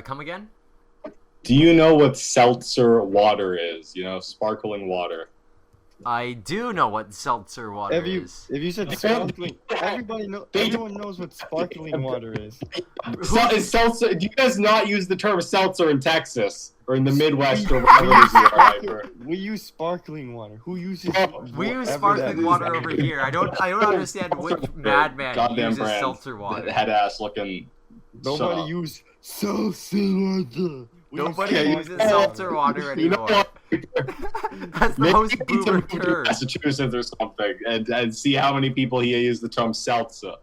Come again? Do you know what seltzer water is? Sparkling water. I do know what seltzer water is. If you said sparkling, everyone knows what sparkling water is. Seltzer. Do you guys not use the term seltzer in Texas or in the Midwest or wherever it is you are? We use sparkling water. Who uses? We use sparkling water over here. I don't understand which madman uses brand, seltzer water. Head ass looking. Nobody use seltzer water. Nobody uses seltzer water anymore. That's the most boomer term. Massachusetts or something, and see how many people here use the term seltzer.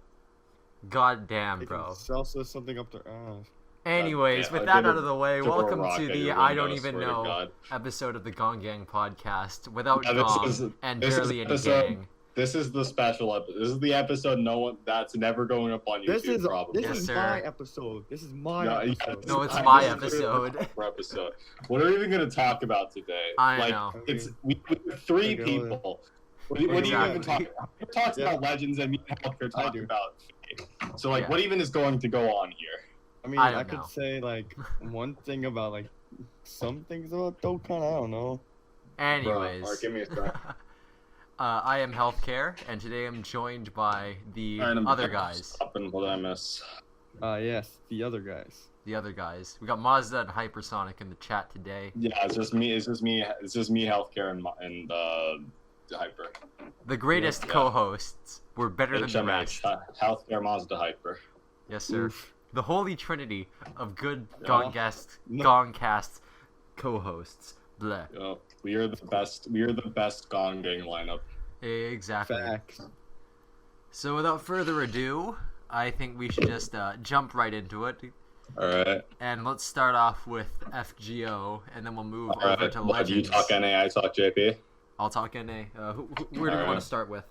God damn, bro. Seltzer is something up their ass. Anyways, with that out of the way, welcome to the I Don't Even Know God. episode of the Gong Gang podcast without Gong and barely any gang. This is the special episode. This is the episode that's never going up on YouTube. This is my episode. This is my episode. No, it's my episode. What are we even going to talk about today? I know. We have three people. What do you even talk about? We're talking about legends and me and Healthcare talking about fate. So, what even is going to go on here? I mean, I could say, one thing about, some things about Dokkan, I don't know. Anyways. Bro, give me a sec. I am Healthcare, and today I'm joined by the other guys. What did I miss? Yes, the other guys. The other guys. We got Mazda and Hypersonic in the chat today. Yeah, it's just me, Healthcare, and Hyper. The greatest co-hosts. We're better than the rest. Healthcare, Mazda, Hyper. Yes, sir. The holy trinity of good Gongcast co-hosts. Bleh. We are the best. We are the best Gong Gang lineup. Exactly. Facts. So without further ado, I think we should just jump right into it. All right. And let's start off with FGO, and then we'll move over to Legends. You talk NA, I talk JP. I'll talk NA. Where do we want to start with?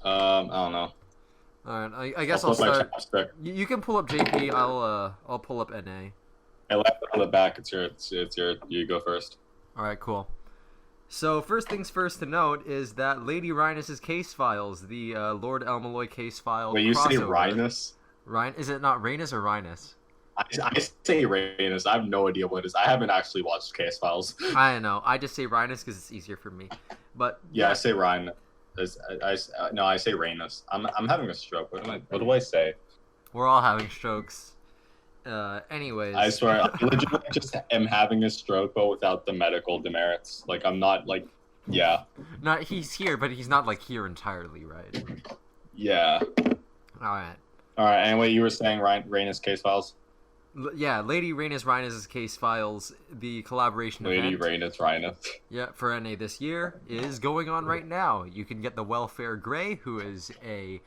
I don't know. All right. I guess I'll start. You can pull up JP. I'll pull up NA. I left it on the back. It's your. You go first. All right, cool. So first things first to note is that Lady Rhinus' case files, the Lord Elmaloy case file. Wait, you crossover. say Rhinus? Is it not Rhinus or Rhinus? I say Rhinus. I have no idea what it is. I haven't actually watched case files. I don't know. I just say Rhinus because it's easier for me. But yeah, I say Rhinus. I say Rhinus. I'm having a stroke. What do I say? We're all having strokes. Anyways. I swear, I legitimately just am having a stroke, but without the medical demerits. I'm not, yeah. No, he's here, but he's not, here entirely, right? Yeah. Alright. Anyway, you were saying Rhaenys case files? Yeah, Lady Rhaenys' case files, the collaboration Lady event. Rhaenys. Yeah, for NA this year, is going on right now. You can get the Welfare Grey, who is a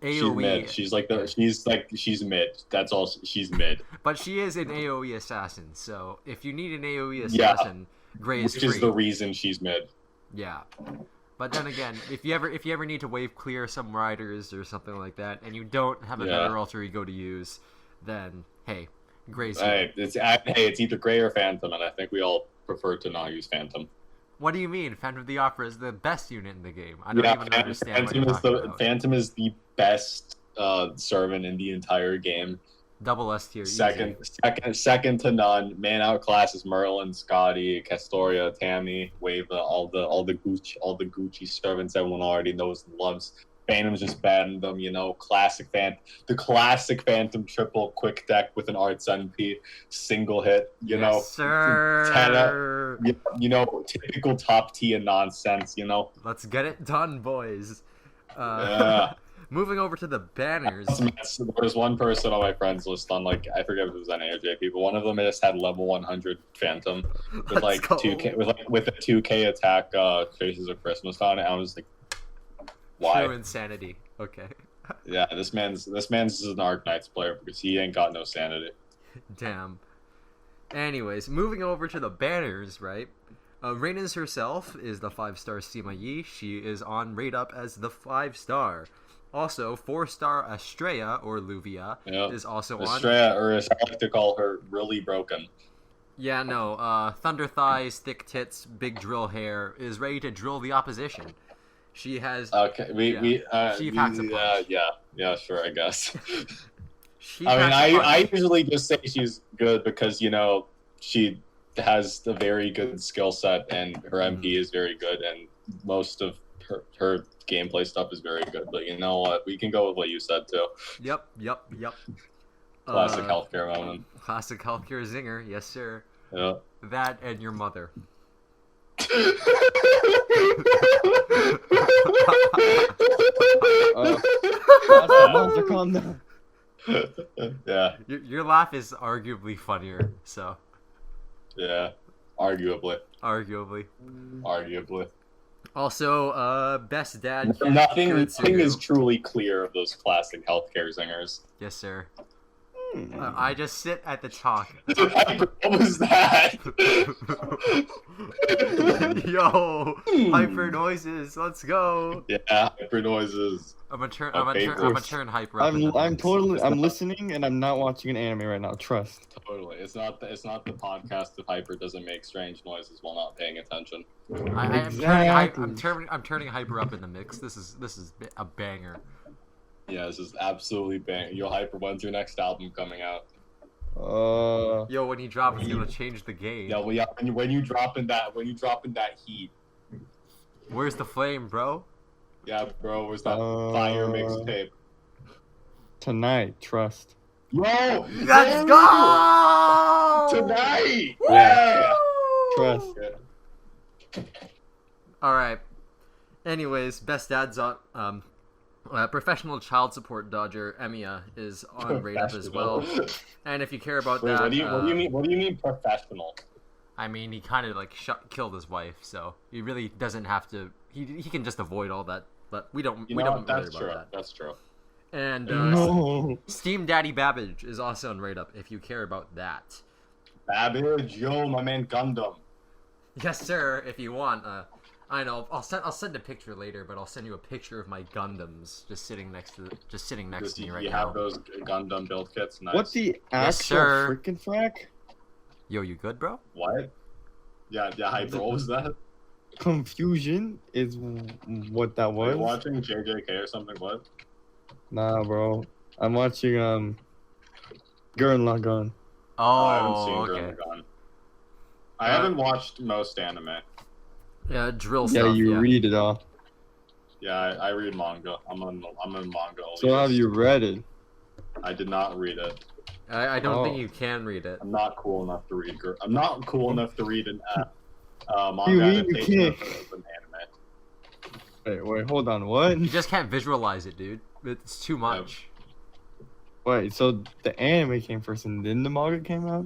AoE. She's mid. She's mid. That's all. She's mid. But she is an AoE assassin. So if you need an AoE assassin, Grey is free. Which is the reason she's mid. Yeah. But then again, if you ever need to wave clear some riders or something like that, and you don't have a better alter ego to use, then hey, Grey's here. It's either Grey or Phantom, and I think we all prefer to not use Phantom. What do you mean? Phantom of the Opera is the best unit in the game. I don't even understand what you're talking about. Phantom is the best servant in the entire game. Double S tier. Second to none. Man outclasses Merlin, Scotty, Castoria, Tammy, Wava, all the Gucci servants everyone already knows and loves. Phantom's just batting them, the classic Phantom triple quick deck with an Arts NP single hit, yes, sir. Typical top tier nonsense, Let's get it done, boys. Moving over to the banners. There's one person on my friends list on I forget if it was NA or JP, but one of them just had level 100 Phantom with 2K with a 2K attack Traces of Christmas on it. I was like, why? True insanity. Okay. Yeah, this man's an Arknights player because he ain't got no sanity. Damn. Anyways, moving over to the banners, right? Rhaenys herself is the 5-star Sima Yi. She is on rate up as the 5-star. Also, 4-star Estrella, or Luvia, is also on. Estrella, or as I like to call her, really broken. Yeah, no. Thunder thighs, thick tits, big drill hair, is ready to drill the opposition. She has. Okay, she packs a punch. Yeah, sure, I guess. She I mean, packs a I punch. usually just say she's good because she has a very good skill set and her MP is very good and most of her gameplay stuff is very good. But you know what? We can go with what you said too. Yep. Classic healthcare moment. Classic healthcare zinger. Yes, sir. Yeah. That and your mother. Monster, calm down. Yeah. Your laugh is arguably funnier. So. Yeah. Arguably. Arguably. Also, best dad. Nothing Kuritsugu. is truly clear of those classic healthcare zingers. Yes, sir. I just sit at the chalk. What was that? Yo, hyper noises. Let's go. Yeah, hyper noises. I'm gonna turn hyper up. I'm listening and I'm not watching an anime right now. Trust. Totally. It's not the podcast if Hyper doesn't make strange noises while not paying attention. I'm turning hyper up in the mix. This is a banger. Yeah, this is absolutely bang. Yo, Hyper, when's your next album coming out? Yo, when you drop, it's gonna change the game. Yeah, well, yeah. When you drop in that heat. Where's the flame, bro? Yeah, bro. Where's that fire mixtape? Tonight, trust. Yo, Let's go! Tonight. Yeah. Yeah. Trust. All right. Anyways, best dads on professional child support dodger Emiya is on Raid Up as well. And if you care about Wait, that, what do you mean? What do you mean professional? I mean, he kind of like killed his wife, so he really doesn't have to. He can just avoid all that, but we don't worry about that. That's true. And No. Steam Daddy Babbage is also on Raid Up if you care about that. Babbage, yo, my man Gundam. Yes, sir. If you want, I know. I'll send a picture later, but I'll send you a picture of my Gundams just sitting next to me right you now. have those Gundam build kits? Nice. What the Yes, actual sir. freaking frack? Yo, you good, bro? What? Yeah, Hyper. What was that? Confusion is what that Were was. you watching JJK or something? What? Nah, bro. I'm watching Gurren Lagann. I haven't seen Oh, okay. Gurren Lagann. I haven't watched most anime. Yeah, drill Yeah, stuff. you read it all. Yeah, I read manga. I'm a manga. So have you read it? I did not read it. I don't think Oh. you can read it. I'm not cool enough to read. I'm not cool enough to read an manga You mean you adaptation of can't? an anime. Wait, hold on. What? You just can't visualize it, dude. It's too much. Wait, so the anime came first and then the manga came out?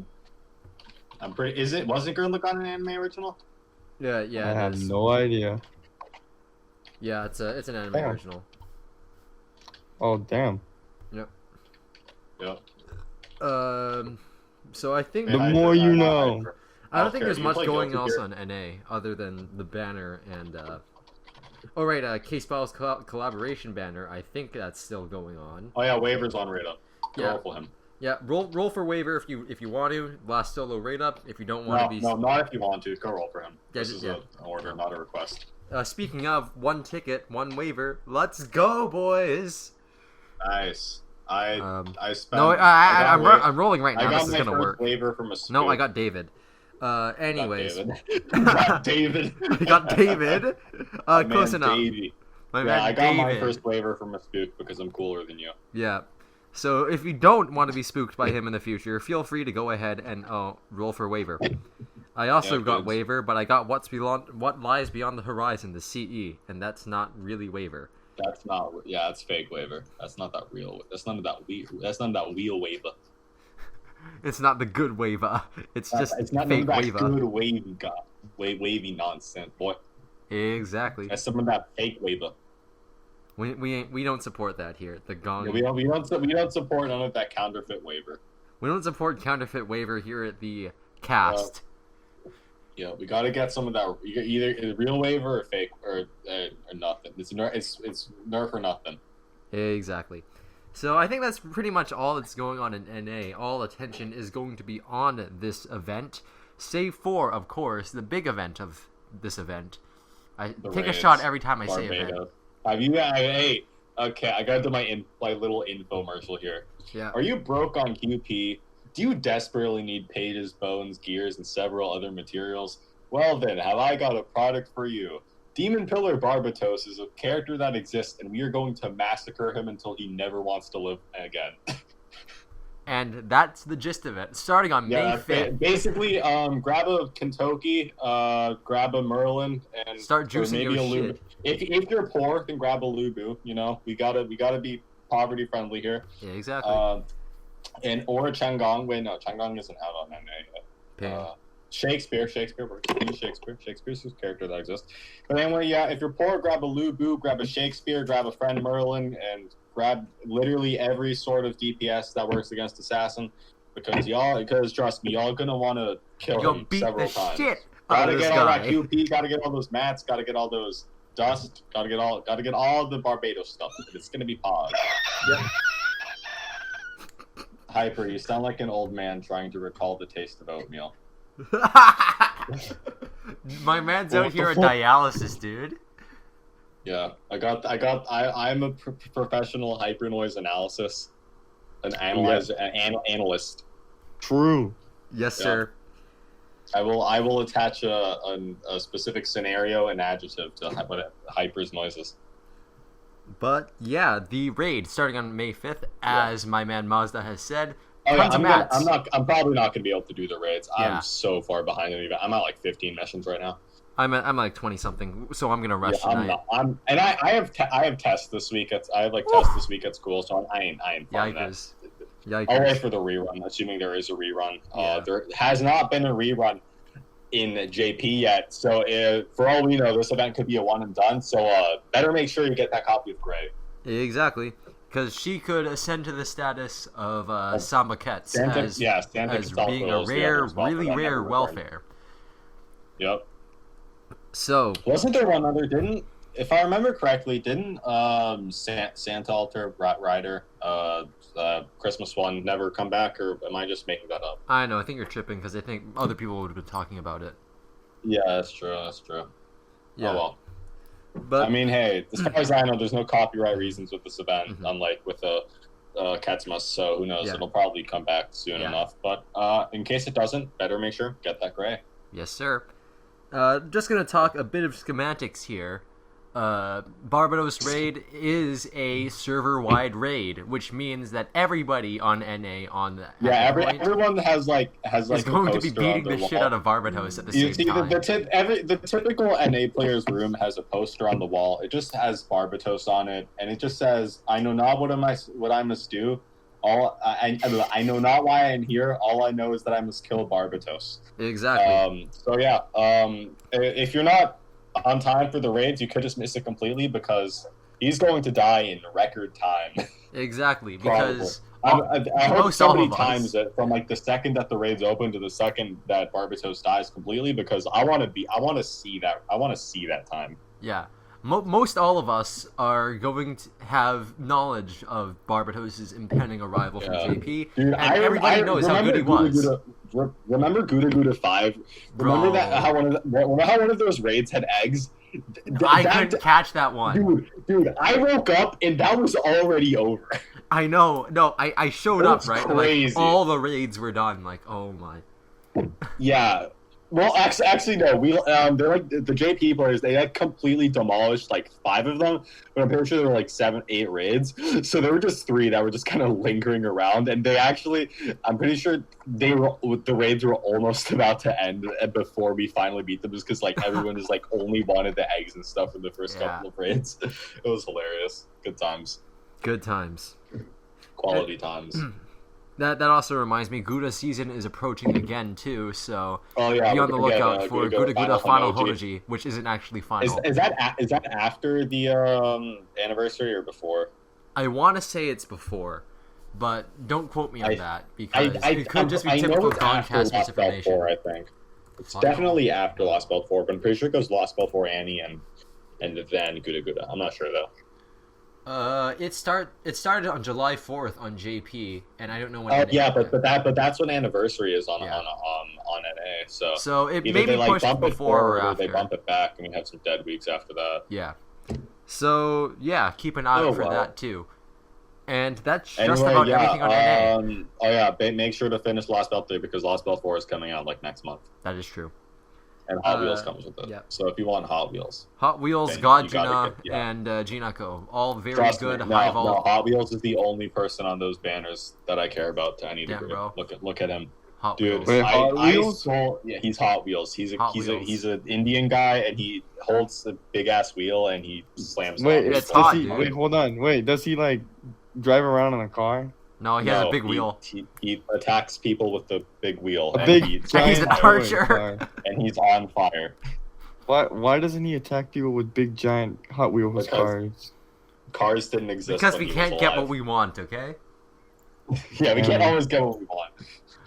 I'm pretty. Wasn't Gurren Lagann an anime original? Yeah, I it have is. no idea. Yeah, it's an anime Damn. original. Oh, damn. Yep. So I think The more you know. I don't think there's You much play going Guilty else Gear? on NA other than the banner and oh right, K-Spell's collaboration banner. I think that's still going on. Oh yeah, waivers on Raid Up. Yeah. Roll for him. Yeah, roll for waiver if you want to. Last solo Raid Up. If you don't want to be. No, not if you want to. Go roll for him. Yeah, This is an order, not a request. Speaking of, one ticket, one waiver. Let's go, boys. Nice. I spent. No, I'm rolling right I now. got This is my gonna first work. waiver from a spook. No, I got David. Anyways, Got David. I got David. My Close man enough. Davey. My Yeah, man I got my David. first waiver from a spook because I'm cooler than you. Yeah. So if you don't want to be spooked by him in the future, feel free to go ahead and roll for waiver. I also Yeah, got good. waiver, but I got what lies beyond the horizon, the CE, and that's not really waiver. That's not. Yeah, that's fake waiver. That's not that real. That's none of that wheel waiver. It's not the good waiver. It's just It's not fake none of that waiver. good wavy got wavy nonsense, boy. Exactly. That's some of that fake waiver. We don't support that here. The Gong. Yeah, we don't support none of that counterfeit waiver. We don't support counterfeit waiver here at the cast. Yeah, we gotta get some of that. Either a real waiver or fake or nothing. It's nerf or nothing. Exactly. So I think that's pretty much all that's going on in NA. All attention is going to be on this event, save for, of course, the big event of this event. I The take a Raids, shot every time I say event. Barbados. Hey, Okay, I gotta do my little infomercial here. Yeah. Are you broke on QP? Do you desperately need pages, bones, gears, and several other materials? Well then, have I got a product for you. Demon Pillar Barbatos is a character that exists, and we are going to massacre him until he never wants to live again. And that's the gist of it. Starting on May 5th. Basically, grab a Kentucky, grab a Merlin, and Start juicing maybe your a Lubu. If you're poor, then grab a Lubu. You know, we gotta be poverty friendly here. Yeah, exactly. Or Changong. Wait, no, Changong isn't out on NA yet. Shakespeare works. Shakespeare's his character that exists. But anyway, yeah, if you're poor, grab a Lubu, grab a Shakespeare, grab a friend Merlin, and grab literally every sort of DPS that works against Assassin, because trust me, y'all gonna want to kill him several times. Shit gotta get all that QP, gotta get all those mats, gotta get all those dust, gotta get all the Barbados stuff. It's gonna be pog. Yep. Hyper, you sound like an old man trying to recall the taste of oatmeal. My man's out here on dialysis, dude. Yeah, I'm a professional hyper noise analysis, an analyst. True. Yes, sir. I will attach a specific scenario and adjective to what Hyper's noises. But yeah, the raid starting on May 5th, as my man Mazda has said. Oh, yeah, I'm probably not gonna be able to do the raids. Yeah. I'm so far behind in the event. I'm at like 15 missions right now. I'm like 20 something, so I'm gonna rush tonight. I have tests this week. I have tests this week at school, so I ain't fun Yikers. That. I'll wait for the rerun, assuming there is a rerun. Yeah. There has not been a rerun in JP yet, so for all we know, this event could be a one and done. So better make sure you get that copy of Gray. Exactly, because she could ascend to the status of Samba Kets as being a really rare welfare. Yep. So wasn't there one other? If I remember correctly, didn't Santa Altar Rider Christmas one never come back, or am I just making that up? I know. I think you're tripping because I think other people would have been talking about it. Yeah, that's true. Yeah. Oh well. But I mean, hey, as far as I know, there's no copyright reasons with this event, unlike with Ketsmas. So who knows? Yeah. It'll probably come back soon enough. But in case it doesn't, better make sure get that Gray. Yes, sir. Just gonna talk a bit of schematics here. Barbados Raid is a server-wide raid, which means that everybody on NA everyone has is going to be beating the shit out of Barbados at the same time. The typical NA player's room has a poster on the wall. It just has Barbados on it, and it just says, "I know not what I must do. I know not why I'm here. All I know is that I must kill Barbados." Exactly. If you're not on time for the raids, you could just miss it completely because he's going to die in record time. Exactly, because I hope somebody times it from the second that the raids open to the second that Barbados dies completely, because I want to see that time. Yeah. Most all of us are going to have knowledge of Barbados' impending arrival from JP, dude, and everybody knows how good he was. Remember Gouda Gouda 5? Remember how one of those raids had eggs? I couldn't catch that one. Dude, I woke up and that was already over. I know. No, I showed up, right? Crazy. All the raids were done. Oh my. Yeah. Well, actually, no. They're the JP players. They had completely demolished 5 of them, but I'm pretty sure there were 7, 8 raids. So there were just 3 that were just kind of lingering around, and I'm pretty sure the raids were almost about to end before we finally beat them, just because everyone just only wanted the eggs and stuff in the first couple of raids. It was hilarious. Good times. Good times. Quality times. That also reminds me, Gouda season is approaching again too, so be on the lookout for Gouda Gouda Final Honoji, which isn't actually final. Is that after the anniversary or before? I want to say it's before, but don't quote me on that, because it could just be typical Gong-cast misinformation. I think it's definitely after Lost Belt 4, but I'm pretty sure it goes Lost Belt 4 Annie and then Gouda Gouda. I'm not sure though. It started on July 4th on JP, and I don't know when. But that's when anniversary is on NA. So it may be pushed bump before or after. after. They bump it back, and we have some dead weeks after that. Yeah. So yeah, keep an eye out for well. that too. And that's Anyway, just about yeah, everything on NA. Oh yeah, make sure to finish Lost Belt 3 because Lost Belt 4 is coming out like next month. That is true. And Hot Wheels comes with it. yeah. So if you want Hot Wheels. Hot Wheels, then you gotta Gajina, get- and Jinako. All very Trust good, me, high no, vol. Hot Wheels is the only person on those banners that I care about to any Damn, degree. bro. Look at him. Hot Dude, Wheels. Wait, Hot Wheels? yeah, he's Hot Wheels. He's Hot Wheels. he's an Indian guy, and he holds a big ass wheel, and he slams. Wait, on it's it. hot, does he, dude. wait, hold on. Wait, does he like drive around in a car? No, he has a No, big wheel. He attacks people with the big wheel, A and big he's, giant he's an railway archer. car. and he's on fire. Why doesn't he attack people with big giant Hot Wheels Because- cars? Cars didn't exist Because when we he can't was get alive. what we want, okay? Yeah, we can't Yeah. always get what we want.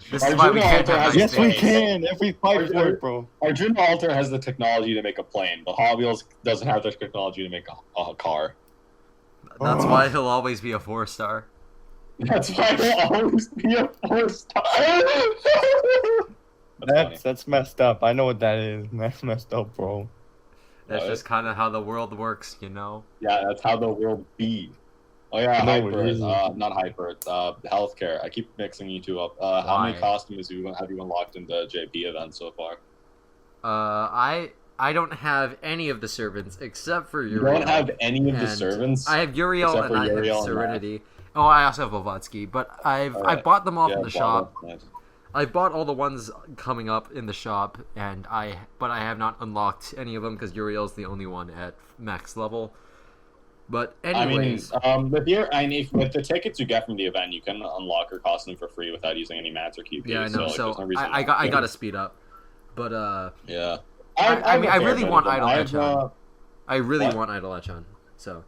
This is why we Arjuna can't Alter have has nice Yes, we things. can. If we fight for it, bro. Arjuna Alter has the technology to make a plane, but Hot Wheels doesn't have the technology to make a car. That's why he'll always be a 4-star. That's why he'll always be a 4-star. That's messed up. I know what that is. That's messed up, bro. That's What? just kind of how the world works, you know? Yeah, that's how the world be. Oh yeah, No, hyper. it isn't. Not hyper. Healthcare. I keep mixing you two up. How many Why? costumes have you unlocked in the JP event so far? I don't have any of the servants except for You Uriel. don't have any of the and servants. I have Uriel except and for I Uriel have and Serenity. Oh, I also have Blavatsky, but I Alright. bought them off Yeah, in the well, shop. that's nice. I bought all the ones coming up in the shop, but I have not unlocked any of them because Uriel's the only one at max level. But anyways, with the tickets you get from the event, you can unlock your costume for free without using any mats or QP. yeah, I know. like, So there's no reason I not to. gotta speed up. But Yeah. I mean, I have a really fair want bit of them. Idol I have, Echan. I really what? want Idol Echan. So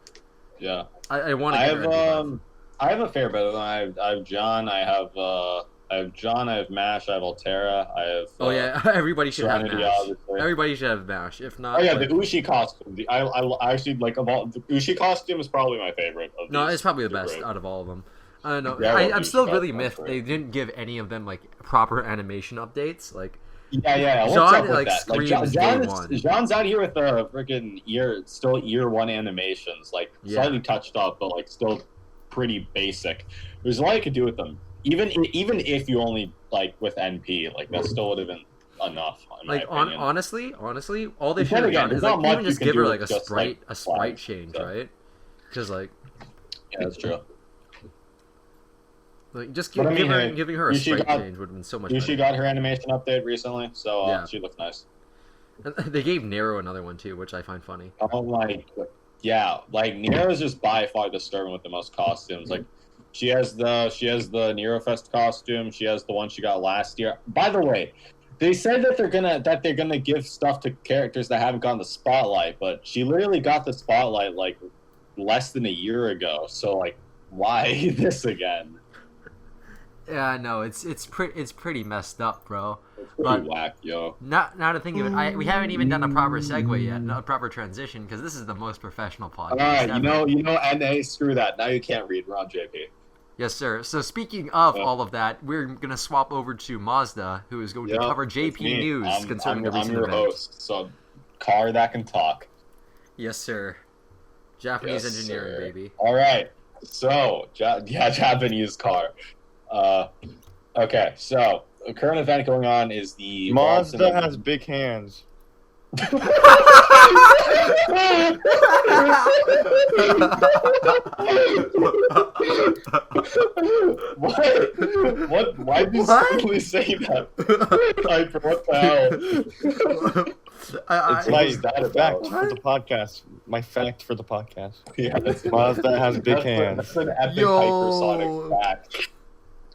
yeah. I want to I get have her I have a fair bit of them. I have John. I have John. I have Mash. I have Altera. I have. Oh yeah, everybody should have Serenity, Mash. obviously. Everybody should have Mash. If not, Oh yeah, like- the Ushi costume. I actually like of all the Ushi costume is probably my favorite. Of no, these. it's probably the They're best great. out of all of them. I don't know. Yeah, well, I'm still Ushi really costume, miffed. that's They didn't give any of them like proper animation updates. Like Yeah. What's John, up with like, that? screams day one. John's out here with the freaking year one animations, like Yeah. slightly touched up, but like still pretty basic. There's a lot you could do with them. Even if you only like with NP, like that still would have been enough. In like my opinion. honestly, all they But should then have again, done is there's like not much even you just can give do her with like just, like, a sprite flags, change, so. right? Because like Yeah, that's true. just But I mean, hey, giving her a Yushi sprite got- change would have been so much Yushi better. got her animation update recently, so Yeah. she looks nice. And they gave Nero another one too, which I find funny. Oh my, yeah, like Nero is just by far the servant with the most costumes. Like, she has the Nero Fest costume. She has the one she got last year. By the way, they said that they're gonna give stuff to characters that haven't gotten the spotlight, but she literally got the spotlight like less than a year ago. So like, why this again? Yeah, no, it's pretty messed up, bro. It's pretty But- whack, yo. Now to think of it, we haven't even done a proper segue yet, not a proper transition, because this is the most professional podcast. All right, ever. you know, NA, screw that. Now you can't read. We're on JP. Yes, sir. So speaking of Yeah. all of that, we're gonna swap over to Mazda, who is going to Yep, cover it's JP me. news concerning the I'm recent your event. host, so car that can talk. Yes, sir. Japanese Yes, engineering, sir. baby. All right, so Japanese car. Okay, so the current event going on is the Mazda has big hands. What? Why did you What? suddenly say that? Hyper, what the hell? I, It's What my was that fact about? for the podcast. My fact for the podcast. Yeah, that's, Mazda has big that's hands. That's an epic Yo. hypersonic fact.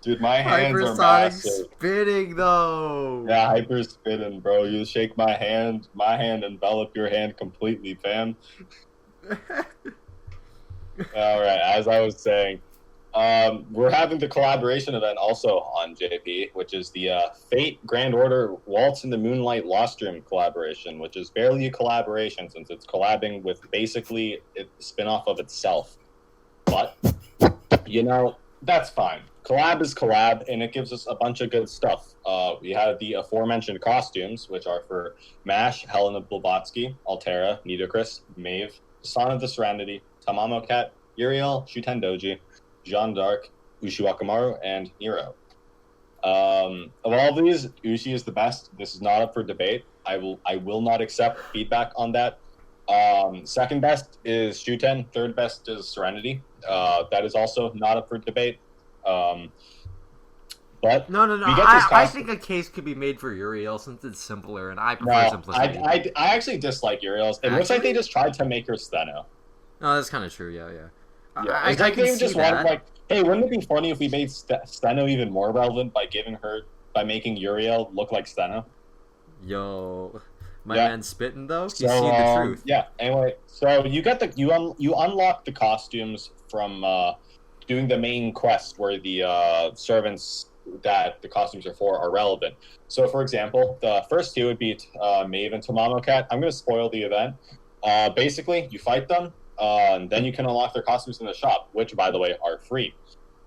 Dude, my hands are Hypersonic massive. spinning though. Yeah, hyper spinning, bro. You shake my hand envelop your hand completely, fam. Alright, as I was saying, we're having the collaboration event also on JP, which is the Fate Grand Order Waltz in the Moonlight Lost Dream collaboration, which is barely a collaboration since it's collabing with basically a spin-off of itself. But, you know, that's fine. Collab is collab, and it gives us a bunch of good stuff. We have the aforementioned costumes, which are for Mash, Helena Blavatsky, Altera, Nidocris, Maeve, Son of the Serenity, Tamamo Cat, Uriel, Shuten Doji, Jeanne d'Arc, Ushi Wakamaru, and Nero. Of all these, Ushi is the best. This is not up for debate. I will not accept feedback on that. Second best is Shuten. Third best is Serenity. That is also not up for debate. But No. I think a case could be made for Uriel since it's simpler, and I prefer simplicity. I actually dislike Uriel's. It looks like they just tried to make her Steno. No, that's kind of true. Yeah. It's like they just wanted, like, hey, wouldn't it be funny if we made Steno even more relevant by making Uriel look like Steno? Yo, my man's spitting though. He's So, seen the truth. Yeah. Anyway, so you get you unlock the costumes from doing the main quest where the servants that the costumes are for are relevant. So, for example, the first two would be Maeve and Tamamo Cat. I'm going to spoil the event. Basically, you fight them, and then you can unlock their costumes in the shop, which, by the way, are free.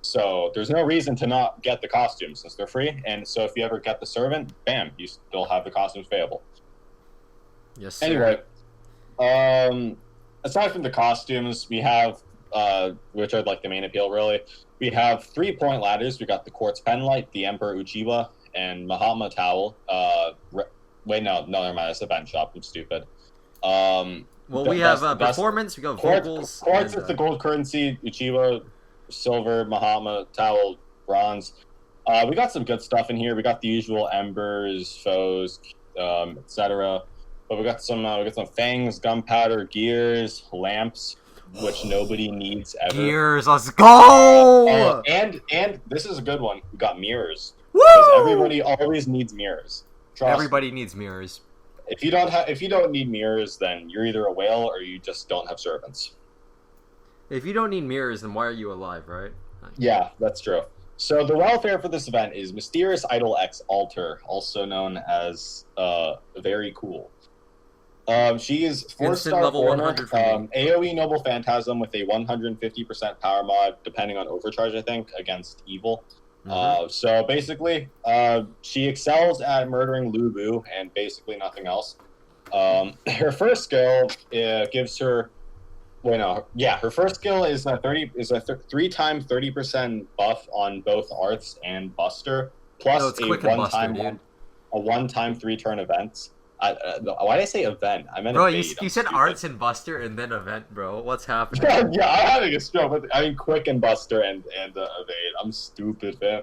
So there's no reason to not get the costumes since they're free. And so if you ever get the servant, bam, you still have the costumes payable. Yes, sir. Anyway, aside from the costumes, we have, which are like the main appeal, really. We have 3-point ladders. We got the Quartz Penlight, the Emperor Uchiwa, and Mahatma Towel. Wait, no, never mind. It's a bench shop. I'm stupid. We have performance. We got vocals. Quartz is the gold currency. Uchiwa, silver. Mahatma Towel, bronze. We got some good stuff in here. We got the usual embers, foes, etc. But we got some fangs, gunpowder, gears, lamps, which nobody needs ever. Gears, let's go! And this is a good one. We got mirrors. Woo! Because everybody always needs mirrors. Everybody needs mirrors. If you don't need mirrors, then you're either a whale or you just don't have servants. If you don't need mirrors, then why are you alive, right? Yeah, that's true. So the welfare for this event is Mysterious Idol X Alter, also known as Very Cool. She is 4-star level foreigner, 100 for me. AoE Noble Phantasm with a 150% power mod, depending on overcharge, I think, against evil. Mhm. So basically, she excels at murdering Lubu and basically nothing else. Her first skill gives her. Her first skill is a 3x 30% buff on both Arts and Buster, plus No, it's quick and Buster, dude. a 1-time 3-turn event. Why did I say event? I meant Bro, evade. you said Arts and Buster and then event, bro. What's happening? Yeah, I'm having a stroke. But I mean, quick and Buster and evade. I'm stupid, man.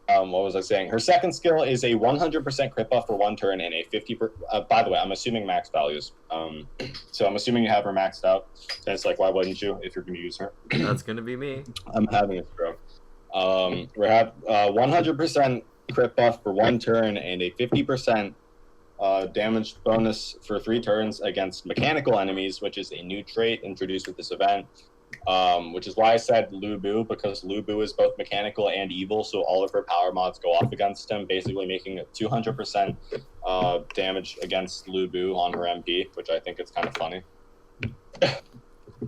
What was I saying? Her second skill is a 100% crit buff for 1 turn and a 50%. By the way, I'm assuming max values. So I'm assuming you have her maxed out. And it's like, why wouldn't you if you're going to use her? That's gonna be me. I'm having a stroke. We have 100% crit buff for 1 turn and a 50% damage bonus for 3 turns against mechanical enemies, which is a new trait introduced with this event. Which is why I said Lubu, because Lubu is both mechanical and evil, so all of her power mods go off against him, basically making it 200% damage against Lubu on her MP, which I think is kind of funny.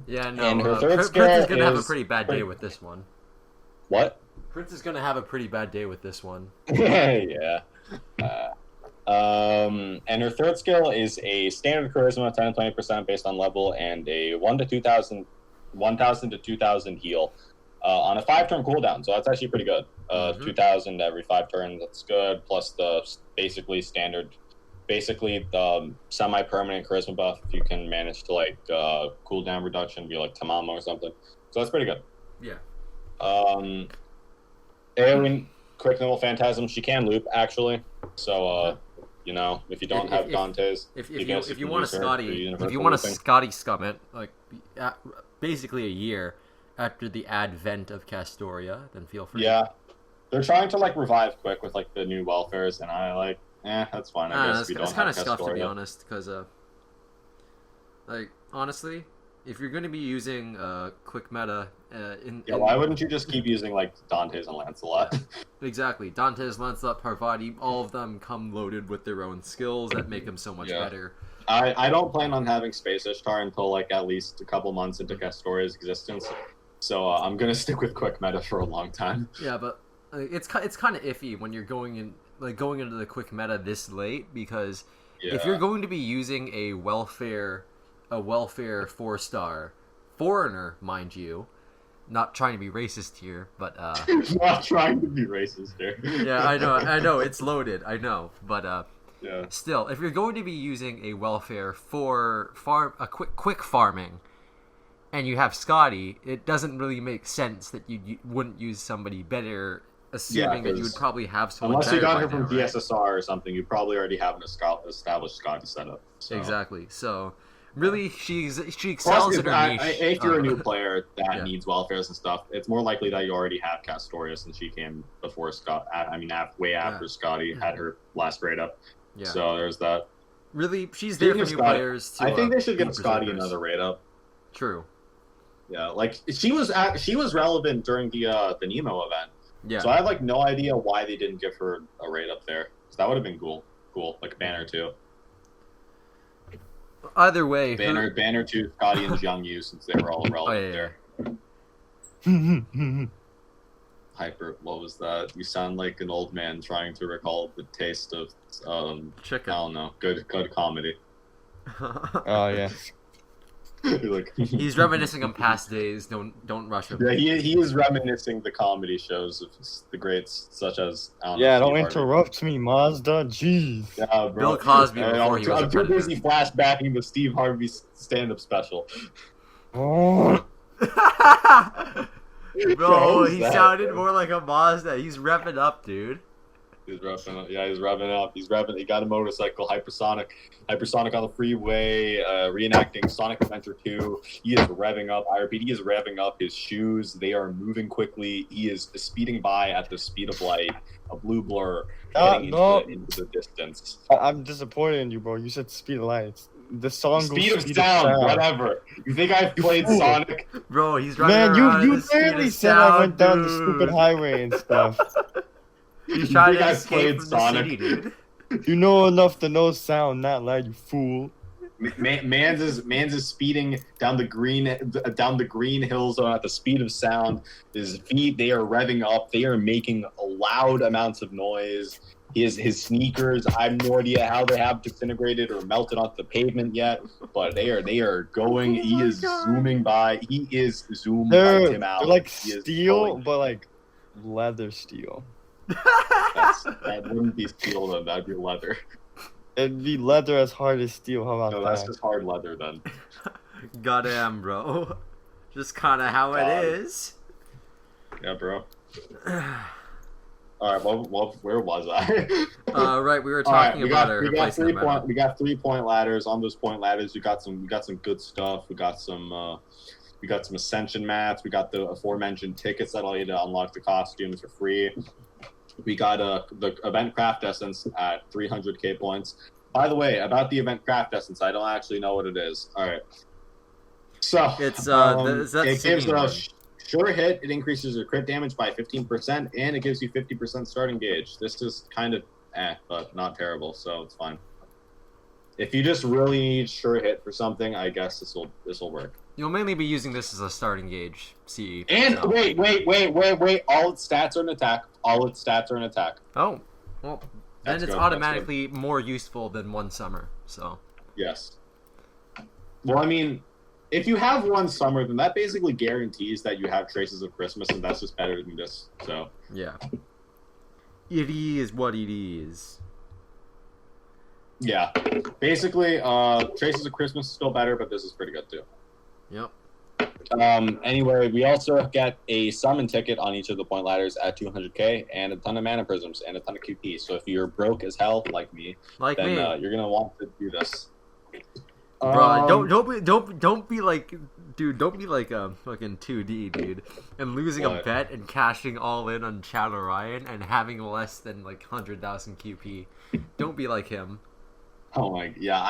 Yeah, no. And her third Prince skill is gonna have a is- pretty bad day with this one. What? Prince is gonna have a pretty bad day with this one. Yeah. And her third skill is a standard charisma, 10 to 20% based on level, and a 1,000 to 2,000 heal on a 5-turn cooldown. So that's actually pretty good. 2,000 every 5 turns. That's good. Plus the basically the semi-permanent charisma buff. If you can manage to like cooldown reduction, be like Tamamo or something. So that's pretty good. Yeah. AoE quick Noble Phantasm. She can loop actually. So if you don't have Dante's, If you you want to Scotty scum it, like basically a year after the advent of Castoria, then feel free. Yeah, they're trying to like revive quick with like the new welfares, and I like, that's fine. I guess we don't it's kind have of scuffed, to be Castoria. honest, because like honestly, if you're going to be using quick meta Why wouldn't you just keep using like Dante's and Lancelot? Exactly, Dante's, Lancelot, Parvati, all of them come loaded with their own skills that make them so much better. I don't plan on having Space Ishtar until like at least a couple months into Castoria's existence, so I'm gonna stick with quick meta for a long time. Yeah, but it's kind of iffy when you're going into the quick meta this late, because if you're going to be using a welfare a welfare 4-star foreigner, mind you. Not trying to be racist here, but Not trying to be racist here. yeah, I know, it's loaded, I know, but Yeah. still, if you're going to be using a welfare for quick farming, and you have Scotty, it doesn't really make sense that you wouldn't use somebody better, assuming that you would probably have someone Unless better you got by her from now, right? DSSR or something, you probably already have an established Scotty setup. So. Exactly. So, really, she excels Plus, in her niche. if you're a new player that Yeah. needs welfares and stuff, it's more likely that you already have Castoria since she came before Scott. Way after Scotty had her last grade up. Yeah. So there's that. Really, she's there for new players. I think they should be give Scotty berserkers. another rate up. True. Yeah, like she was relevant during the Nemo event. Yeah. So I have like no idea why they didn't give her a rate up there. So that would have been cool, like a banner too. Either way, Banner 2, Scotty and Jiang Yu, since they were all relevant there. Hyper, what was that? You sound like an old man trying to recall the taste of chicken. I don't know, good comedy. Oh yeah. Like, He's reminiscing on past days. Don't rush him. yeah, he is reminiscing the comedy shows of the greats, such as Don't Steve Harvey. interrupt me, Mazda. Jeez. Yeah, bro. Bill Cosby Yeah, before he was a I'm too predator. busy flashbacking the Steve Harvey stand-up special. Oh. Bro, What he was that? sounded more like a Mazda. He's repping up, dude. He's revving up. Yeah, he's revving up. He's revving. He got a motorcycle, Hypersonic on the freeway, reenacting Sonic Adventure 2. He is revving up. I repeat, he is revving up his shoes. They are moving quickly. He is speeding by at the speed of light. A blue blur heading into the distance. I'm disappointed in you, bro. You said speed of lights. The song Speed goes of sound, whatever. You think I've played Sonic? Bro, he's running Man, around you at the speed barely of said I sound, went down the dude. stupid highway and stuff. He's trying think to I've escape played from Sonic? the city, dude. You know enough to know sound, not loud, you fool. Mans is speeding down the green hills at the speed of sound. His feet, they are revving up. They are making loud amounts of noise. His sneakers, I have no idea how they have disintegrated or melted onto the pavement yet, but they are going. Oh He my is God. zooming by. He is zoomed They're Tim out. like He is steel, going. but like leather steel. That wouldn't be steel then. That'd be leather. It'd be leather as hard as steel. How about No, that? that's just hard leather then. Goddamn, bro. Just kind of how God. it is. Yeah, bro. All right, well, where was I? Right, we were All right, talking about our place in the meta. we got 3-point ladders. On those point ladders, we got some good stuff. We got some ascension mats. We got the aforementioned tickets that allow you to unlock the costumes for free. We got the event craft essence at 300k points. By the way, about the event craft essence, I don't actually know what it is. All right, so It's it gives a sure hit. It increases your crit damage by 15%, and it gives you 50% starting gauge. This is kind of but not terrible, so it's fine. If you just really need sure hit for something, I guess this will work. You'll mainly be using this as a starting gauge, CE. And so. wait! All its stats are an attack. Oh, well, then That's it's good, automatically more useful than one summer, so. Yes. Well, I mean, if you have one summer, then that basically guarantees that you have traces of Christmas, and that's just better than this. So. Yeah. It is what it is. Yeah. Basically, traces of Christmas is still better, but this is pretty good too. Yep. Anyway, we also get a summon ticket on each of the point ladders at 200k, and a ton of mana prisms and a ton of QP. So if you're broke as hell like me, Like then me. you're gonna want to do this. Bro, don't be like, dude, don't be like fucking 2D, dude, and losing a What? bet and cashing all in on Chad Orion and having less than like 100,000 QP. Don't be like him. Oh my, yeah,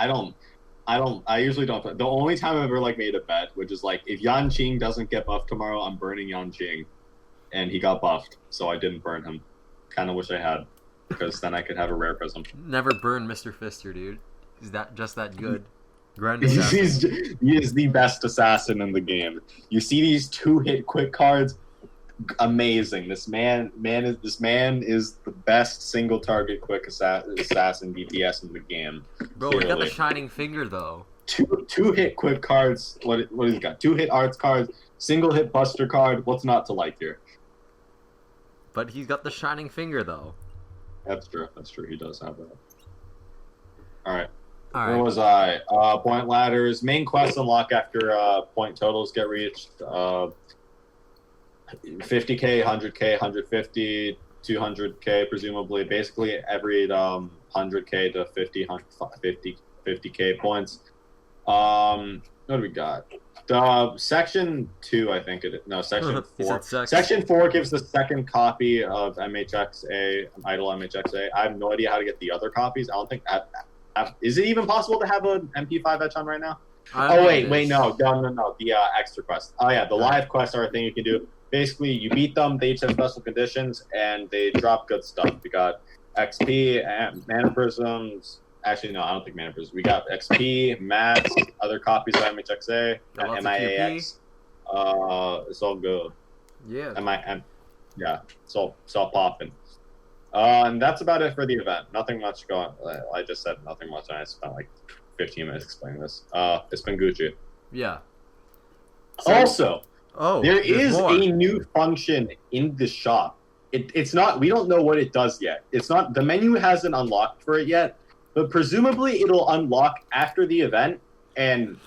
I usually don't. The only time I've ever like made a bet, which is like if Yan Qing doesn't get buffed tomorrow, I'm burning Yan Qing, and he got buffed, so I didn't burn him. Kind of wish I had, because then I could have a rare prism. Never burn Mr. Fister, dude. He's just that good. Grand He assassin. is the best assassin in the game. You see these 2-hit quick cards, amazing. This man is the best single target quick assassin DPS in the game. Bro, he got the Clearly. shining finger though. two hit quick cards. What has he got? 2 hit arts cards, single hit buster card. What's not to like here? But he's got the shining finger though. That's true. He does have that. All right. All Where was I? Point ladders. Main quests unlock after point totals get reached. 50k, 100k, 150, 200k, presumably. Basically, every 100k to 50k points. What do we got? Section 2, I think it is. No, Section 4. Section 4 gives the second copy of MHXA, Idle MHXA. I have no idea how to get the other copies. I don't think... is it even possible to have an MP5 etch on right now? No. The extra quest. Oh, yeah, the live quests are a thing you can do. Basically, you beat them, they each have special conditions, and they drop good stuff. We got XP, Mana Prisms... Actually, no, I don't think Mana Prisms. We got XP, Mats, other copies of MHXA, MIAX. It's all good. Yeah. Yeah, it's all popping. And that's about it for the event. Nothing much going. I just said nothing much, and I spent like 15 minutes explaining this. It's been Gucci. Yeah. Also, there is more. a new function in the shop. It's not. We don't know what it does yet. It's not. The menu hasn't unlocked for it yet, but presumably it'll unlock after the event, and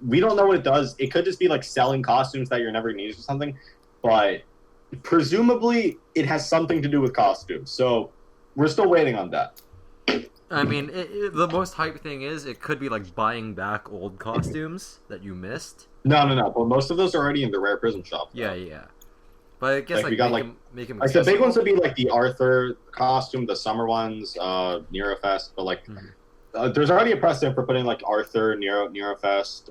we don't know what it does. It could just be like selling costumes that you're never going to use or something, but presumably it has something to do with costumes. So we're still waiting on that. I mean, the most hype thing is it could be like buying back old costumes that you missed. No. But most of those are already in the Rare Prism shop. Yeah. But I guess we got make him like the big ones would be like the Arthur costume, the summer ones, Nerofest. But like, there's already a precedent for putting like Arthur, Nerofest,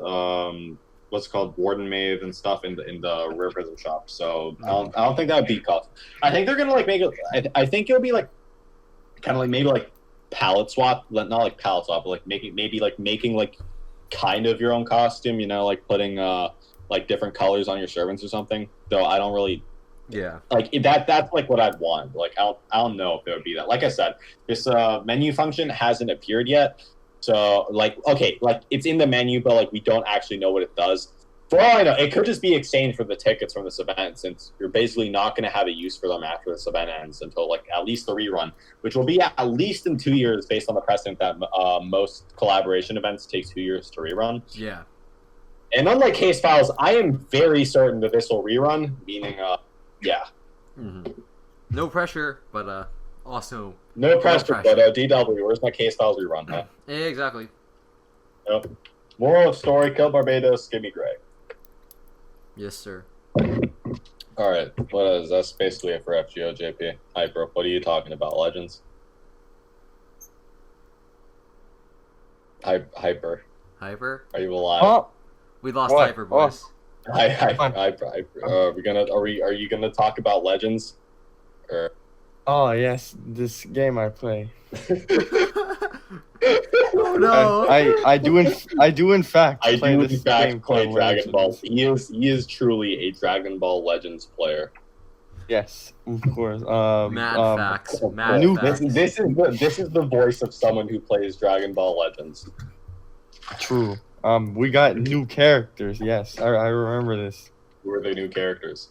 what's it called, Warden Maeve and stuff in the Rare Prism shop. So I don't think that would be cost. I think they're gonna like make it. I think it'll be like kind of like maybe like palette swap, not like palette swap, but like making like kind of your own costume. You know, like putting like different colors on your servants or something. Though I don't really. Yeah. Like that's like what I'd want. Like I don't know if it would be that. Like I said, this menu function hasn't appeared yet. So like okay, like it's in the menu, but like we don't actually know what it does. For all I know, it could just be exchange for the tickets from this event, since you're basically not going to have a use for them after this event ends until like at least the rerun, which will be at least in 2 years, based on the precedent that most collaboration events take 2 years to rerun. Yeah. And unlike Case Files, I am very certain that this will rerun, meaning yeah. Mm-hmm. No pressure, but also no pressure. But DW, where's my Case Files rerun? Huh? Yeah, exactly. Yep. Moral of story: kill Barbados, give me Gray. Yes, sir. All right, that's basically it for FGO. JP, Hyper, what are you talking about? Legends. Hyper. Are you alive? Oh. We lost Hyper, boys. Are you gonna talk about Legends? Or... Oh yes, this game I play. Oh no! I do in fact play Dragon Ball. He is truly a Dragon Ball Legends player. Yes, of course. Mad facts. This is the voice of someone who plays Dragon Ball Legends. True. We got new characters. Yes, I remember this. Who are the new characters?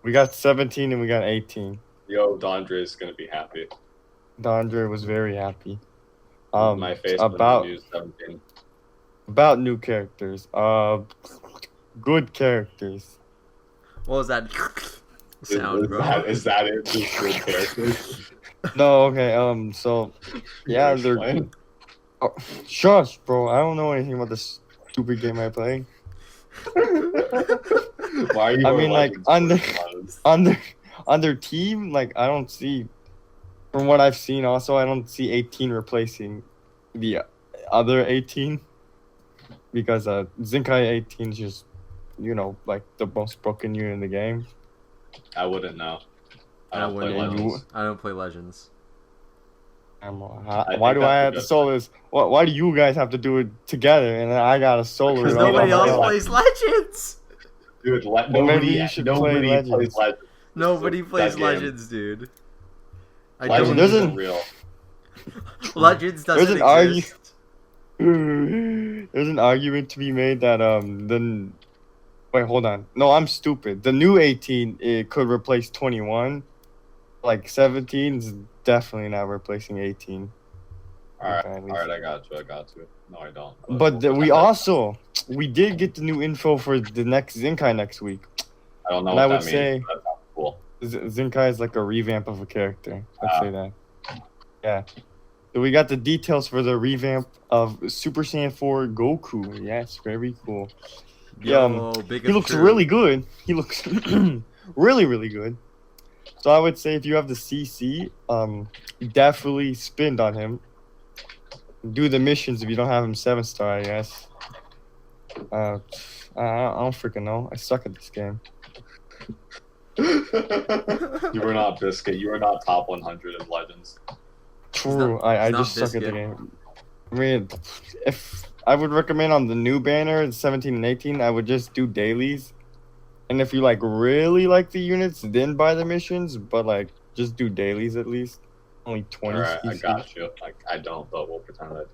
We got 17 and we got 18. Yo, Dondre is gonna be happy. Dondre was very happy. My face about news 17. About new characters. Good characters. What was that sound, bro? Is that it? Just good characters? No, okay. So yeah, they're. Oh, shush, bro. I don't know anything about this stupid game I play. Why are you? I mean, like on their team, like I don't see. From what I've seen, also I don't see 18 replacing the other 18 because Zinkai 18 is just, you know, like the most broken unit in the game. I wouldn't know. I don't play Legends. Why do I have to solo this? Why do you guys have to do it together and then I got a solo? Because nobody else plays Legends. Dude, nobody plays Legends. Nobody plays Legends, dude. Legends isn't real. Legends doesn't exist. There's an argument to be made that the wait, hold on. No, I'm stupid. The new 18 it could replace 21. Like 17 is definitely not replacing 18. Alright, Okay, at least. alright, I got you. No, I don't. But we did get the new info for the next Zinkai next week. I don't know And what I that would means. say That sounds cool. Zinkai is like a revamp of a character. Let's say that. Yeah. So we got the details for the revamp of Super Saiyan 4 Goku. Yes, very cool. Yo, He looks really good. He looks really, really good. So I would say if you have the CC, definitely spin on him. Do the missions if you don't have him 7-star, I guess. I don't freaking know. I suck at this game. You were not Biscuit. You were not top 100 of Legends. True. not- I he's not just suck at the Biscuit. game. I mean, if I would recommend on the new banner, 17 and 18, I would just do dailies. And if you like really like the units, then buy the missions. But like, just do dailies at least. Only 20. Alright, I CC. got you. I don't, but we'll pretend I do.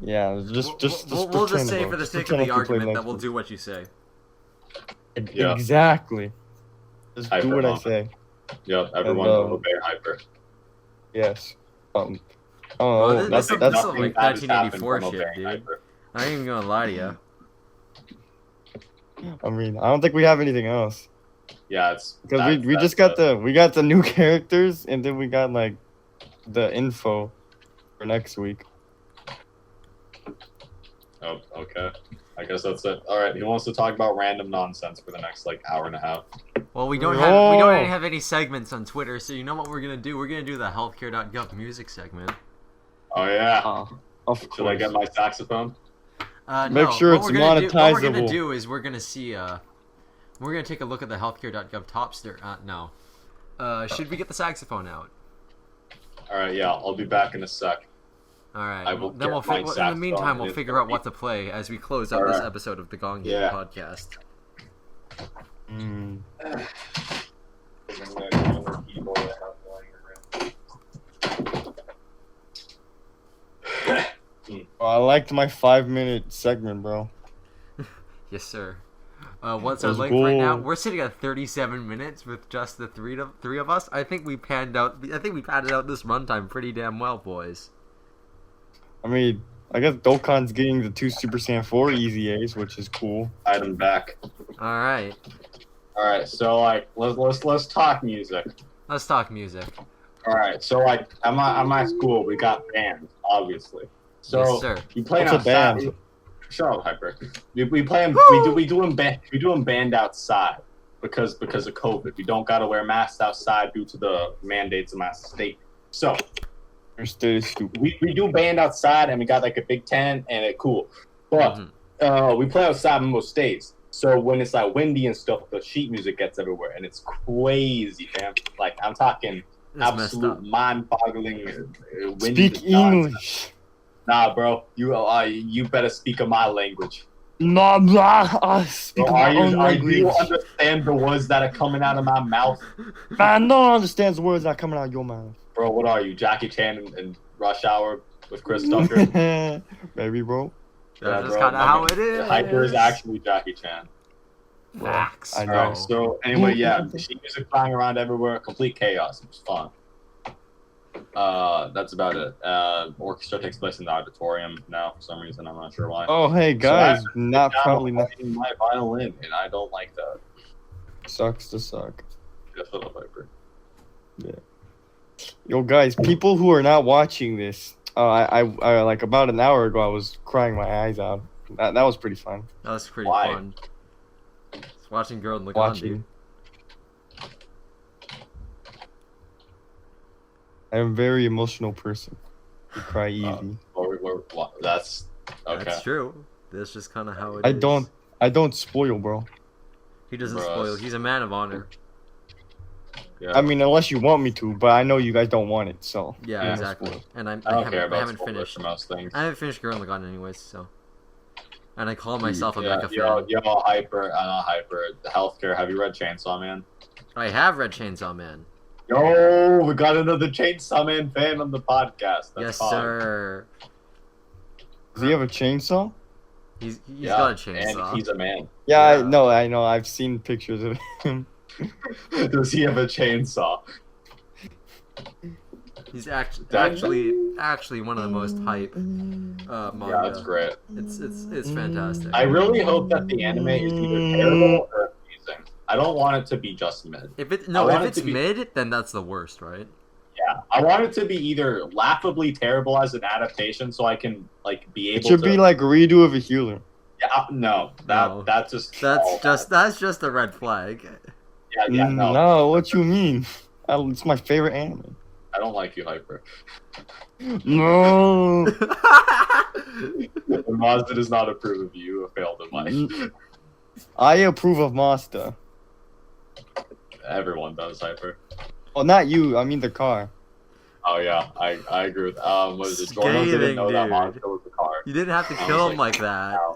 Yeah, just we'll just pretend, say bro. for the Just sake of pretend the like you play argument that we'll Legends. do what you say. Yeah. Exactly. Just Hyper do what I moment. say. Yep, everyone And, will obey Hyper. Yes. Bro, Oh, this that's is that's like Nothing bad has 1984 happened from shit, obeying dude. Hyper. I ain't even gonna lie to you. I mean, I don't think we have anything else Yeah, it's because that's- we that's just got we got the new characters and then we got like the info for next week. Oh, okay. I guess that's it. All right. Who wants to talk about random nonsense for the next like hour and a half? Well, we don't Oh. have any segments on Twitter, so you know what we're gonna do? We're gonna do the healthcare.gov music segment. Oh yeah. Of Should I course. get my saxophone? Make No, sure what it's we're gonna what we're gonna monetizable. do is we're gonna see. We're gonna take a look at the healthcare.gov topster. No. Should we get the saxophone out? All right. Yeah, I'll be back in a sec. All right. I will Then we'll get my in the saxophone meantime we'll and figure out what to play as we close out All this right. episode of the Gong Yeah. podcast. Mm. Oh, I liked my 5-minute segment, bro. Yes, sir. What's our Let's length right now? go. We're sitting at 37 minutes with just the three of us. I think we padded out this runtime pretty damn well, boys. I mean, I guess Dokkan's getting the 2 Super Saiyan 4 Easy A's, which is cool. Item back. All right. All right. So like, let's talk music. Let's talk music. All right. So like, at my school, we got bands, obviously. So Yes, sir. you playing What's a outside. band? Shut up, Hyper. We playing. Woo! We doing band outside because of COVID. We don't gotta wear masks outside due to the mandates of my state. So Your state is stupid. we do band outside and we got like a big tent and it cool. But Mhm. we play outside on most days. So when it's like windy and stuff, the sheet music gets everywhere and it's crazy, fam. Like I'm talking That's messed up. absolute mind-boggling. Wind Speak nonsense. English. Nah, bro. You better speak of my language. Blah, blah. I speak Bro, my own do language. you understand the words that are coming out of my mouth? Man, no one understands the words that are coming out of your mouth. Bro, what are you, Jackie Chan in Rush Hour with Chris Tucker? Maybe, bro. That's just bro, kind of I how mean, it is. Hyper is actually Jackie Chan. Facts. I know. bro. Alright, so anyway, yeah, sheet music flying around everywhere, complete chaos. It was fun. That's about it. Orchestra takes place in the auditorium now for some reason. I'm not sure why. Oh, hey, guys. Not Now probably I'm not. playing my violin, and I don't like that. Sucks to suck. Just for the Hyper. Yo, guys, people who are not watching this, I like about an hour ago, I was crying my eyes out. That was pretty fun. That was pretty Why? fun. Just watching Girl in the Watching. I'm a very emotional person. I cry easy. That's okay. That's true. That's just kind of how it I is. don't spoil, bro. He doesn't Bruh. spoil. He's a man of honor. Yeah. I mean, unless you want me to, but I know you guys don't want it, so. Yeah, Yeah. exactly. And I don't care about haven't spoilers finished. for most things. I haven't finished Girl in the Garden anyways, so. And I call myself a Yeah, mecha yo, fan. Hyper, not Hyper. The healthcare. Have you read Chainsaw Man? I have read Chainsaw Man. Yo, we got another Chainsaw Man fan on the podcast. That's Yes, fine. sir. Does he have a chainsaw? He's Yeah, got a chainsaw. and he's a man. Yeah, Yeah. I know. I've seen pictures of him. Does he have a chainsaw? He's actually one of the most hype manga. Yeah, that's great. It's fantastic. I really hope that the anime is either terrible or amazing. I don't want it to be just mid. If it's to be- mid, then that's the worst, right? Yeah, I want it to be either laughably terrible as an adaptation, so I can like be able. It should to... be like redo of a healer. Yeah, no, that's just that's just a red flag. Yeah, no. No, what you mean? It's my favorite anime. I don't like you, Hyper. No. Mazda does not approve of you. You have failed in life. I approve of Mazda. Everyone does, Hyper. Well, not you. I mean the car. Oh yeah, I agree with. What is it? Jordan didn't know that dude. Mazda was a car. You didn't have to I kill was him like, like that. wow.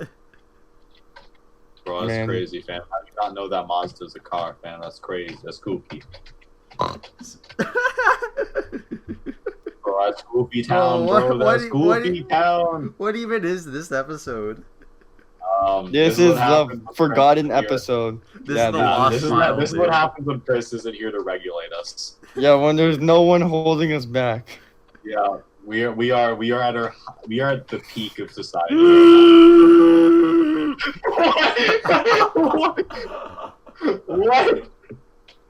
Bro, that's Man. crazy, fam. How do you not know that Mazda is a car, fam? That's crazy. That's goofy. Bro, that's goofy town, bro. That's goofy town. What even is this episode? This is the forgotten episode. This Yeah, is the this- lost This is, file, this is what dude. happens when Chris isn't here to regulate us. Yeah, when there's no one holding us back. Yeah, we are at the peak of society. What?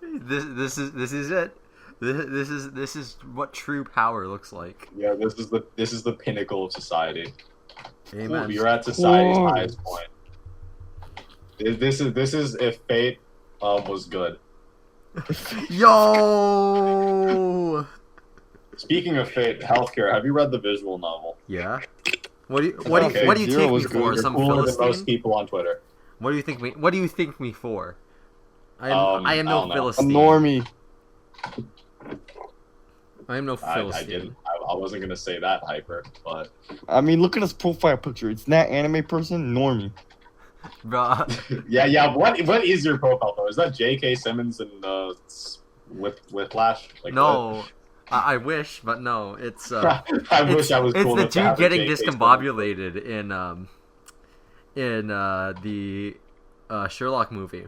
This is it. This is what true power looks like. Yeah, this is the pinnacle of society. Amen. We are at society's Cool. highest point. This is if fate was good. Yo. Speaking of fate, healthcare. Have you read the visual novel? Yeah. What do you Okay, what do you Zero take me was for? good. You're Some cooler than most Philistine? people on Twitter. What do you think me for? I am I no don't know. A Philistine. normie. I am no I Philistine. didn't. I wasn't gonna say that, Hyper, but I mean, look at his profile picture. It's not anime person, normie. Bruh. yeah. What is your profile though? Is that J.K. Simmons and Whiplash? Like, No. I wish, but no. It's I it's, wish I was it's cool the enough to dude have a getting J.K. Simmons. discombobulated in the Sherlock movie.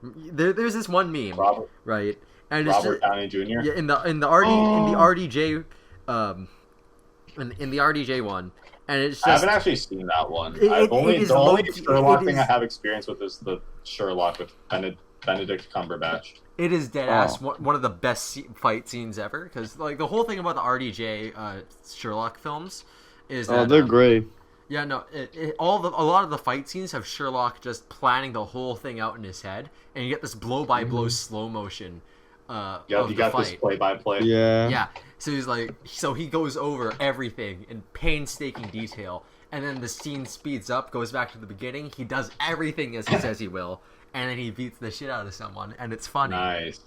There's this one meme, Robert, right? And it's Robert just, Downey Jr. yeah, in the RDJ in the RDJ one, and it's I just haven't actually seen that one. It- I've only it is the only low-key- Sherlock it thing is- I have experience with is the Sherlock with Benedict Cumberbatch. it is dead ass one of the best fight scenes ever, because like the whole thing about the RDJ Sherlock films is that Oh, they're great. yeah, no, a lot of the fight scenes have Sherlock just planning the whole thing out in his head, and you get this blow by blow slow motion. Yeah, of you the got fight. this play-by-play. Yeah. Yeah, so he goes over everything in painstaking detail, and then the scene speeds up, goes back to the beginning. He does everything as he says he will, and then he beats the shit out of someone, and it's funny. Nice.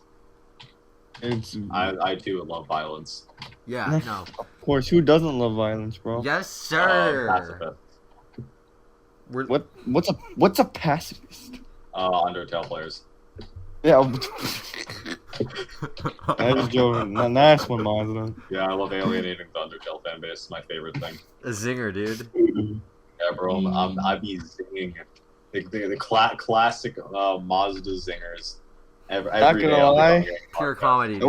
It's I too love violence. Yeah, no, of course, who doesn't love violence, bro? yes sir. Pacifist. We're, What's a pacifist? Undertale players. Yeah. I was joking. Nice one, Mazda. Yeah, I love alienating the Undertale fan base. It's my favorite thing. a zinger, dude. Yeah, bro, I be zinging the classic Mazda zingers. Every Not day gonna on the lie. Gong Pure podcast. comedy. I Dude.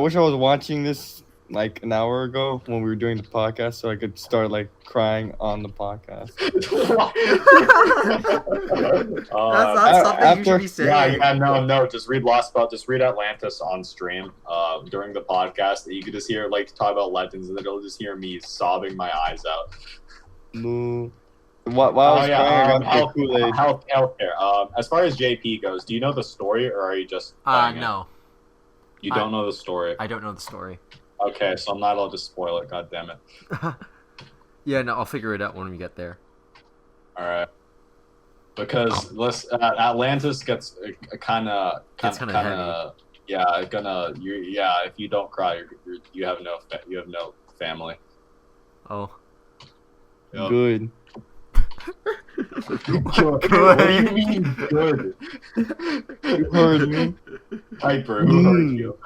wish I was watching this like an hour ago when we were doing the podcast, so I could start like crying on the podcast. That's not something you after- should be saying. Yeah, no. Just read Just read Atlantis on stream during the podcast. You could just hear like talk about legends, and then you'll just hear me sobbing my eyes out. No. While I was crying, I got the Kool-Aid. Healthcare. As far as JP goes, do you know the story, or are you just playing it? No, You don't know the story. I don't know the story. Okay, so I'm not allowed to spoil it. God damn it. Yeah, no, I'll figure it out when we get there. All right. Because Atlantis gets kind of yeah, if you don't cry, you have no family. Oh. Yep. Good. What do you mean good? You heard me. Hyper, who hurt you?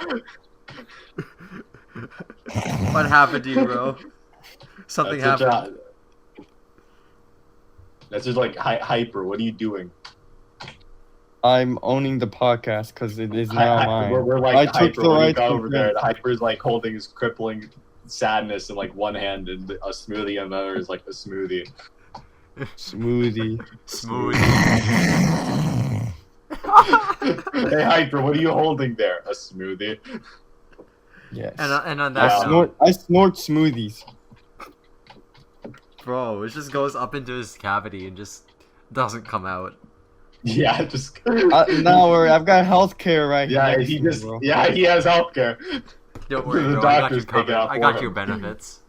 What happened to you, bro? Something That's happened. That's just like Hyper. What are you doing? I'm owning the podcast because it is now mine. We're I like took Hyper. the What do you rights got from over there? Prince. The Hyper's like holding his crippling sadness in like one hand and a smoothie in the other is like a smoothie. Smoothie. Smooth. Hey Hyper, what are you holding there? A smoothie. Yes. And on I that Wow. note, snort smoothies. bro, it just goes up into his cavity and just doesn't come out. Yeah, just No worry, I've got healthcare right yeah, next he to me, just bro. yeah, he has healthcare. Don't worry, The bro. I got doctors you take covered. it out I got for your him. benefits.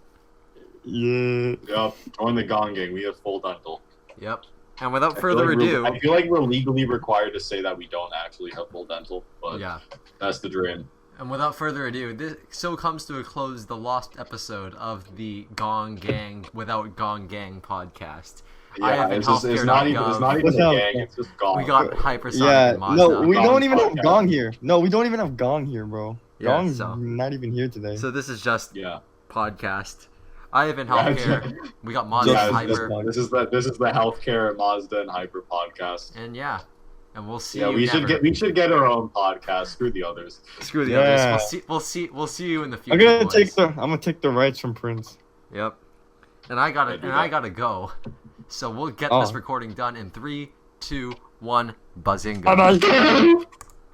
Yeah. Yep, join the Gong gang. We have full dental. Yep. And without I feel further like we're- ado, I feel like we're legally required to say that we don't actually have full dental, but yeah. that's the dream. And without further ado, this so comes to a close the lost episode of the Gong Gang Without Gong Gang podcast. I Yeah, have it's not even healthcare.gov. a Without- gang. It's just Gong. We got Hypersonic Yeah, and Mazda. no, we Gong don't even have podcast. Gong here. No, we don't even have Gong here, bro. Yeah, Gong's so- not even here today. So this is just Yeah. podcast. I have in Yeah, healthcare. We got Mazda, Just- Hyper, This is the healthcare Mazda and Hyper podcast. and yeah. And we'll see Yeah, you we never. should get our own podcast. Screw the others. Screw the Yeah. others. We'll see you in the future. I'm boys. gonna take the rights from Prince. Yep. And I Yeah, do that. gotta go. So we'll get Oh. this recording done in 3, 2, 1. Buzzinga. Bye bye.